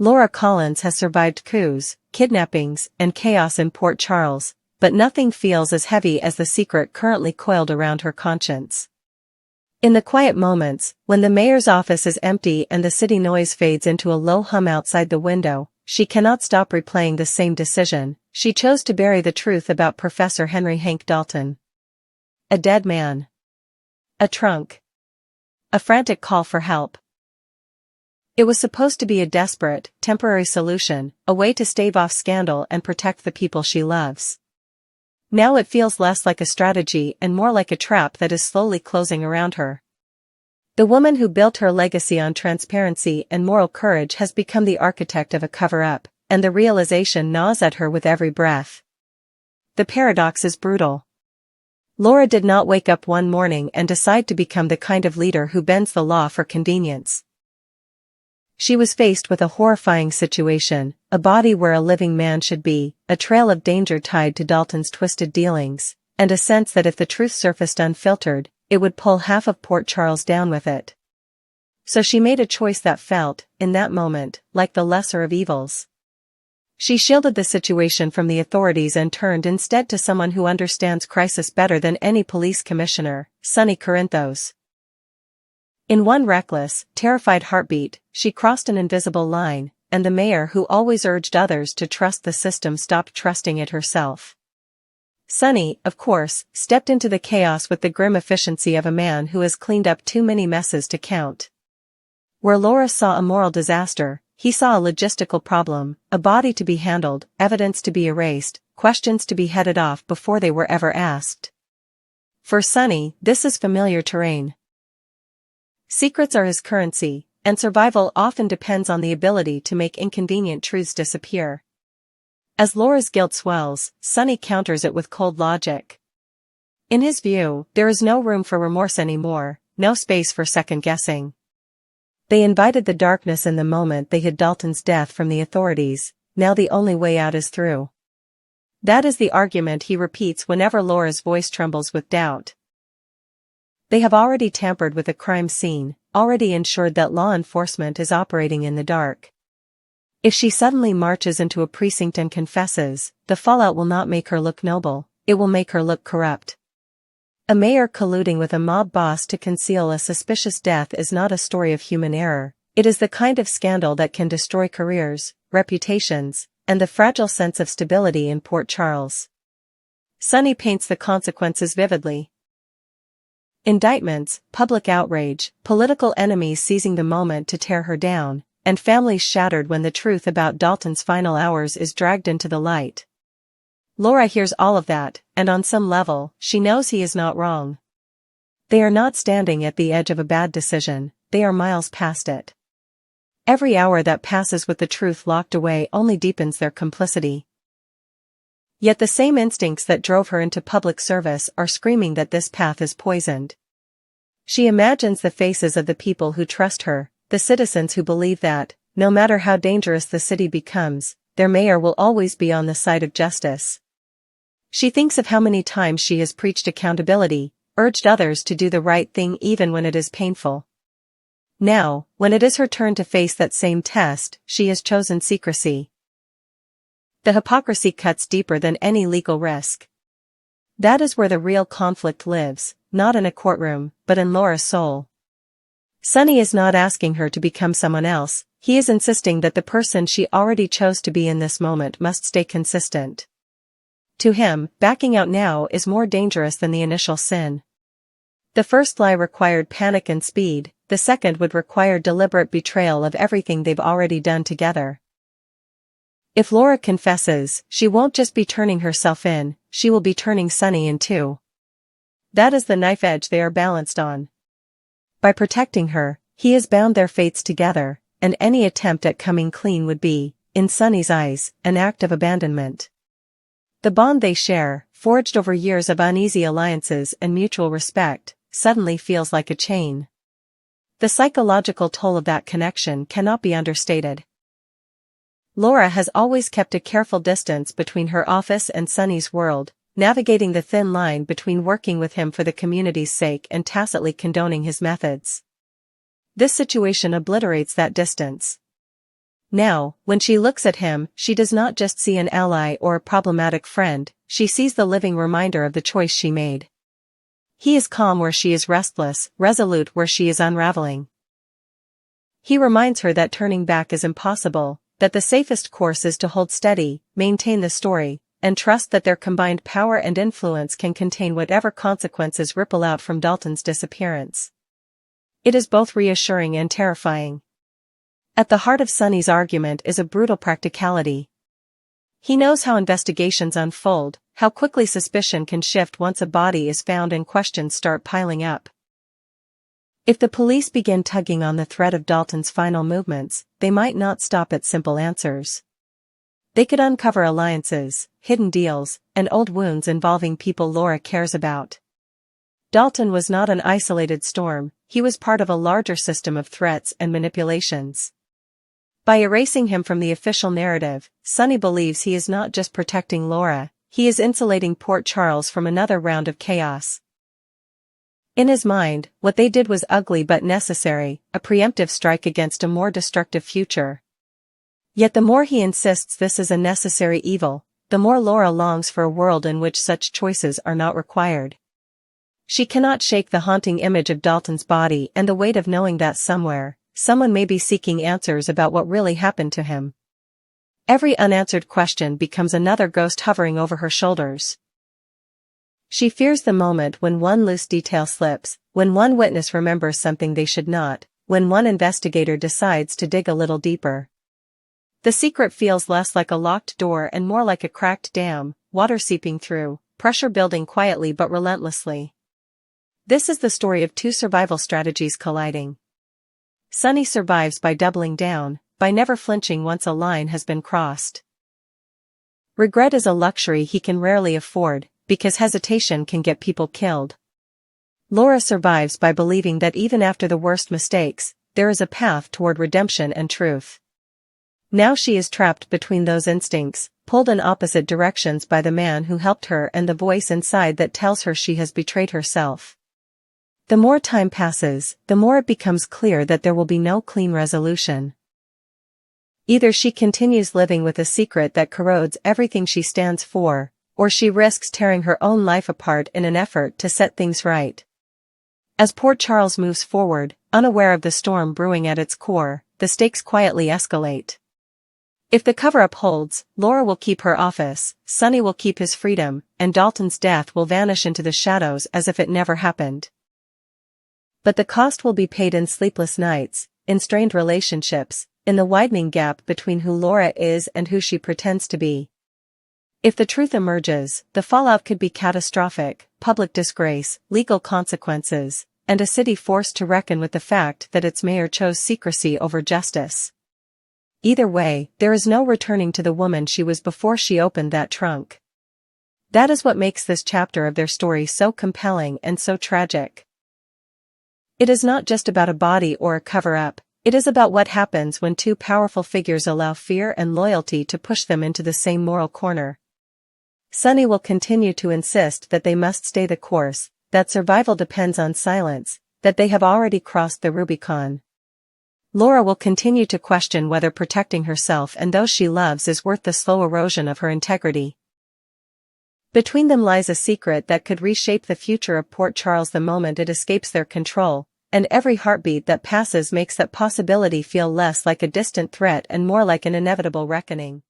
Laura Collins has survived coups, kidnappings, and chaos in Port Charles, but nothing feels as heavy as the secret currently coiled around her conscience. In the quiet moments, when the mayor's office is empty and the city noise fades into a low hum outside the window, she cannot stop replaying the same decision. She chose to bury the truth about Professor Henry Hank Dalton. A dead man. A trunk. A frantic call for help. It was supposed to be a desperate, temporary solution, a way to stave off scandal and protect the people she loves. Now it feels less like a strategy and more like a trap that is slowly closing around her. The woman who built her legacy on transparency and moral courage has become the architect of a cover-up, and the realization gnaws at her with every breath. The paradox is brutal. Laura did not wake up one morning and decide to become the kind of leader who bends the law for convenience. She was faced with a horrifying situation, a body where a living man should be, a trail of danger tied to Dalton's twisted dealings, and a sense that if the truth surfaced unfiltered, it would pull half of Port Charles down with it. So she made a choice that felt, in that moment, like the lesser of evils. She shielded the situation from the authorities and turned instead to someone who understands crisis better than any police commissioner, Sonny. In one reckless, terrified heartbeat, she crossed an invisible line, and the mayor who always urged others to trust the system stopped trusting it herself. Sonny, of course, stepped into the chaos with the grim efficiency of a man who has cleaned up too many messes to count. Where Laura saw a moral disaster, he saw a logistical problem, a body to be handled, evidence to be erased, questions to be headed off before they were ever asked. For Sonny, this is familiar terrain. Secrets are his currency, and survival often depends on the ability to make inconvenient truths disappear. As Laura's guilt swells, Sonny counters it with cold logic. In his view, there is no room for remorse anymore, no space for second-guessing. They invited the darkness in the moment they hid Dalton's death from the authorities, now the only way out is through. That is the argument he repeats whenever Laura's voice trembles with doubt. They have already tampered with a crime scene, already ensured that law enforcement is operating in the dark. If she suddenly marches into a precinct and confesses, the fallout will not make her look noble, it will make her look corrupt. A mayor colluding with a mob boss to conceal a suspicious death is not a story of human error, it is the kind of scandal that can destroy careers, reputations, and the fragile sense of stability in Port Charles. Sonny paints the consequences vividly. Indictments, public outrage, political enemies seizing the moment to tear her down, and families shattered when the truth about Dalton's final hours is dragged into the light. Laura hears all of that, and on some level, she knows he is not wrong. They are not standing at the edge of a bad decision, they are miles past it. Every hour that passes with the truth locked away only deepens their complicity. Yet the same instincts that drove her into public service are screaming that this path is poisoned. She imagines the faces of the people who trust her, the citizens who believe that, no matter how dangerous the city becomes, their mayor will always be on the side of justice. She thinks of how many times she has preached accountability, urged others to do the right thing even when it is painful. Now, when it is her turn to face that same test, she has chosen secrecy. The hypocrisy cuts deeper than any legal risk. That is where the real conflict lives, not in a courtroom, but in Laura's soul. Sonny is not asking her to become someone else, he is insisting that the person she already chose to be in this moment must stay consistent. To him, backing out now is more dangerous than the initial sin. The first lie required panic and speed, the second would require deliberate betrayal of everything they've already done together. If Laura confesses, she won't just be turning herself in, she will be turning Sonny in too. That is the knife edge they are balanced on. By protecting her, he has bound their fates together, and any attempt at coming clean would be, in Sonny's eyes, an act of abandonment. The bond they share, forged over years of uneasy alliances and mutual respect, suddenly feels like a chain. The psychological toll of that connection cannot be understated. Laura has always kept a careful distance between her office and Sonny's world, navigating the thin line between working with him for the community's sake and tacitly condoning his methods. This situation obliterates that distance. Now, when she looks at him, she does not just see an ally or a problematic friend, she sees the living reminder of the choice she made. He is calm where she is restless, resolute where she is unraveling. He reminds her that turning back is impossible, that the safest course is to hold steady, maintain the story, and trust that their combined power and influence can contain whatever consequences ripple out from Dalton's disappearance. It is both reassuring and terrifying. At the heart of Sonny's argument is a brutal practicality. He knows how investigations unfold, how quickly suspicion can shift once a body is found and questions start piling up. If the police begin tugging on the thread of Dalton's final movements, they might not stop at simple answers. They could uncover alliances, hidden deals, and old wounds involving people Laura cares about. Dalton was not an isolated storm, he was part of a larger system of threats and manipulations. By erasing him from the official narrative, Sonny believes he is not just protecting Laura, he is insulating Port Charles from another round of chaos. In his mind, what they did was ugly but necessary, a preemptive strike against a more destructive future. Yet the more he insists this is a necessary evil, the more Laura longs for a world in which such choices are not required. She cannot shake the haunting image of Dalton's body and the weight of knowing that somewhere, someone may be seeking answers about what really happened to him. Every unanswered question becomes another ghost hovering over her shoulders. She fears the moment when one loose detail slips, when one witness remembers something they should not, when one investigator decides to dig a little deeper. The secret feels less like a locked door and more like a cracked dam, water seeping through, pressure building quietly but relentlessly. This is the story of two survival strategies colliding. Sonny survives by doubling down, by never flinching once a line has been crossed. Regret is a luxury he can rarely afford, because hesitation can get people killed. Laura survives by believing that even after the worst mistakes, there is a path toward redemption and truth. Now she is trapped between those instincts, pulled in opposite directions by the man who helped her and the voice inside that tells her she has betrayed herself. The more time passes, the more it becomes clear that there will be no clean resolution. Either she continues living with a secret that corrodes everything she stands for, or she risks tearing her own life apart in an effort to set things right. As Port Charles moves forward, unaware of the storm brewing at its core, the stakes quietly escalate. If the cover-up holds, Laura will keep her office, Sonny will keep his freedom, and Dalton's death will vanish into the shadows as if it never happened. But the cost will be paid in sleepless nights, in strained relationships, in the widening gap between who Laura is and who she pretends to be. If the truth emerges, the fallout could be catastrophic: public disgrace, legal consequences, and a city forced to reckon with the fact that its mayor chose secrecy over justice. Either way, there is no returning to the woman she was before she opened that trunk. That is what makes this chapter of their story so compelling and so tragic. It is not just about a body or a cover-up, it is about what happens when two powerful figures allow fear and loyalty to push them into the same moral corner. Sonny will continue to insist that they must stay the course, that survival depends on silence, that they have already crossed the Rubicon. Laura will continue to question whether protecting herself and those she loves is worth the slow erosion of her integrity. Between them lies a secret that could reshape the future of Port Charles the moment it escapes their control, and every heartbeat that passes makes that possibility feel less like a distant threat and more like an inevitable reckoning.